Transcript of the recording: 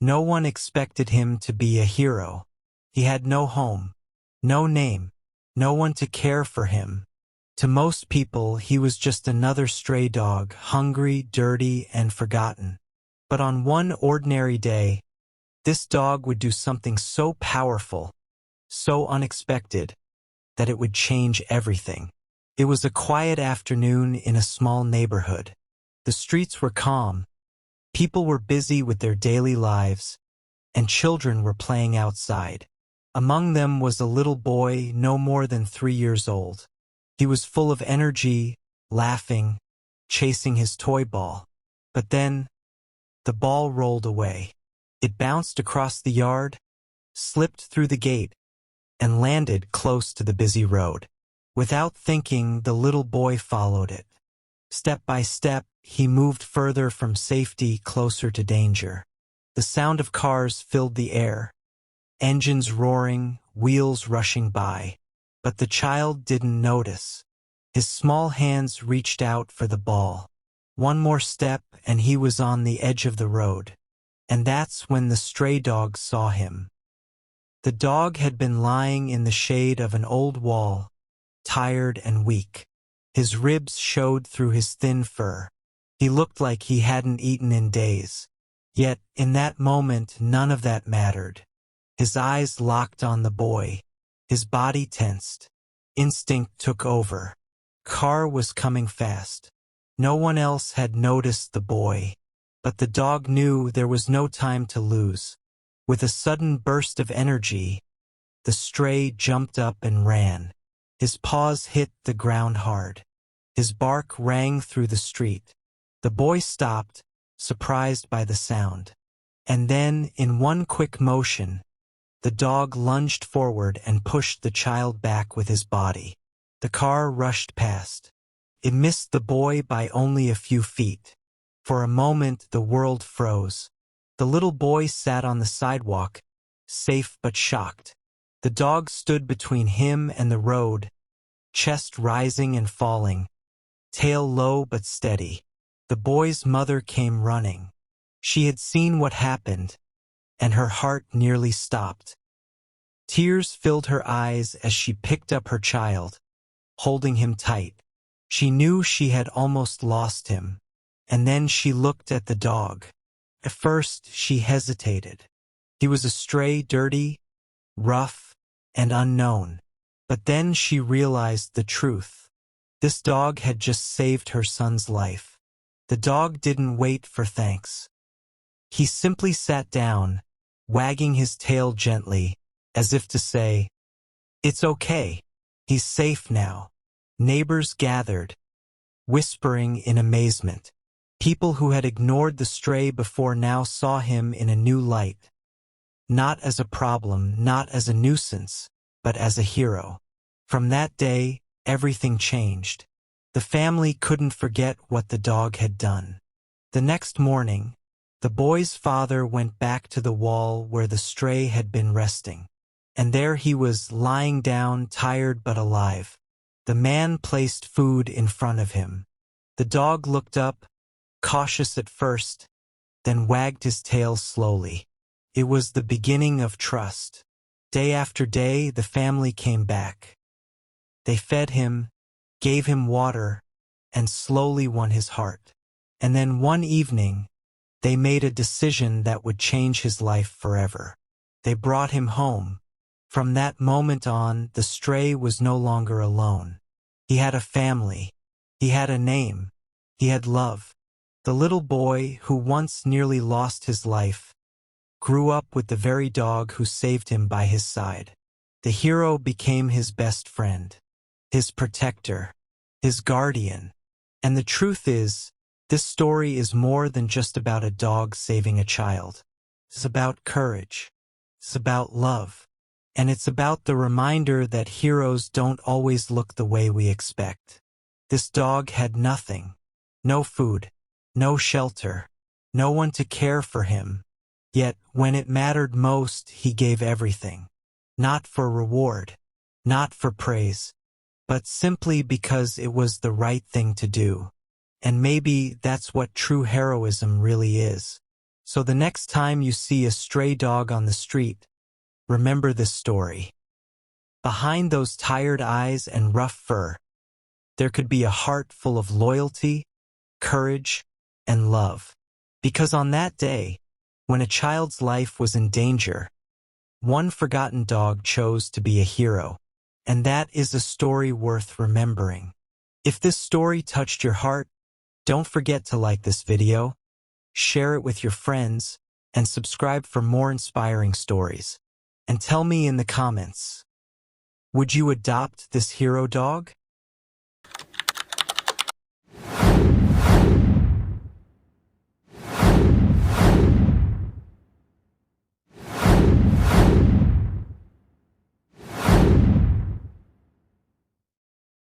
No one expected him to be a hero. He had no home, no name, no one to care for him. To most people, he was just another stray dog, hungry, dirty, and forgotten. But on one ordinary day, this dog would do something so powerful, so unexpected, that it would change everything. It was a quiet afternoon in a small neighborhood. The streets were calm, people were busy with their daily lives, and children were playing outside. Among them was a little boy no more than 3 years old. He was full of energy, laughing, chasing his toy ball. But then, the ball rolled away. It bounced across the yard, slipped through the gate, and landed close to the busy road. Without thinking, the little boy followed it. Step by step, he moved further from safety, closer to danger. The sound of cars filled the air, engines roaring, wheels rushing by. But the child didn't notice. His small hands reached out for the ball. One more step, and he was on the edge of the road. And that's when the stray dog saw him. The dog had been lying in the shade of an old wall, tired and weak. His ribs showed through his thin fur. He looked like he hadn't eaten in days. Yet, in that moment, none of that mattered. His eyes locked on the boy. His body tensed. Instinct took over. Car was coming fast. No one else had noticed the boy. But the dog knew there was no time to lose. With a sudden burst of energy, the stray jumped up and ran. His paws hit the ground hard. His bark rang through the street. The boy stopped, surprised by the sound. And then, in one quick motion, the dog lunged forward and pushed the child back with his body. The car rushed past. It missed the boy by only a few feet. For a moment, the world froze. The little boy sat on the sidewalk, safe but shocked. The dog stood between him and the road, chest rising and falling, tail low but steady. The boy's mother came running. She had seen what happened, and her heart nearly stopped. Tears filled her eyes as she picked up her child, holding him tight. She knew she had almost lost him, and then she looked at the dog. At first, she hesitated. He was a stray, dirty, rough, and unknown. But then she realized the truth. This dog had just saved her son's life. The dog didn't wait for thanks. He simply sat down, wagging his tail gently, as if to say, "It's okay. He's safe now." Neighbors gathered, whispering in amazement. People who had ignored the stray before now saw him in a new light. Not as a problem, not as a nuisance, but as a hero. From that day, everything changed. The family couldn't forget what the dog had done. The next morning, the boy's father went back to the wall where the stray had been resting. And there he was, lying down, tired but alive. The man placed food in front of him. The dog looked up, cautious at first, then wagged his tail slowly. It was the beginning of trust. Day after day, the family came back. They fed him, gave him water, and slowly won his heart. And then one evening, they made a decision that would change his life forever. They brought him home. From that moment on, the stray was no longer alone. He had a family. He had a name. He had love. The little boy, who once nearly lost his life, grew up with the very dog who saved him by his side. The hero became his best friend, his protector, his guardian. And the truth is, this story is more than just about a dog saving a child. It's about courage. It's about love. And it's about the reminder that heroes don't always look the way we expect. This dog had nothing. No food. No shelter. No one to care for him. Yet, when it mattered most, he gave everything. Not for reward. Not for praise. But simply because it was the right thing to do. And maybe that's what true heroism really is. So the next time you see a stray dog on the street, remember this story. Behind those tired eyes and rough fur, there could be a heart full of loyalty, courage, and love. Because on that day, when a child's life was in danger, one forgotten dog chose to be a hero. And that is a story worth remembering. If this story touched your heart, don't forget to like this video, share it with your friends, and subscribe for more inspiring stories. And tell me in the comments, would you adopt this hero dog?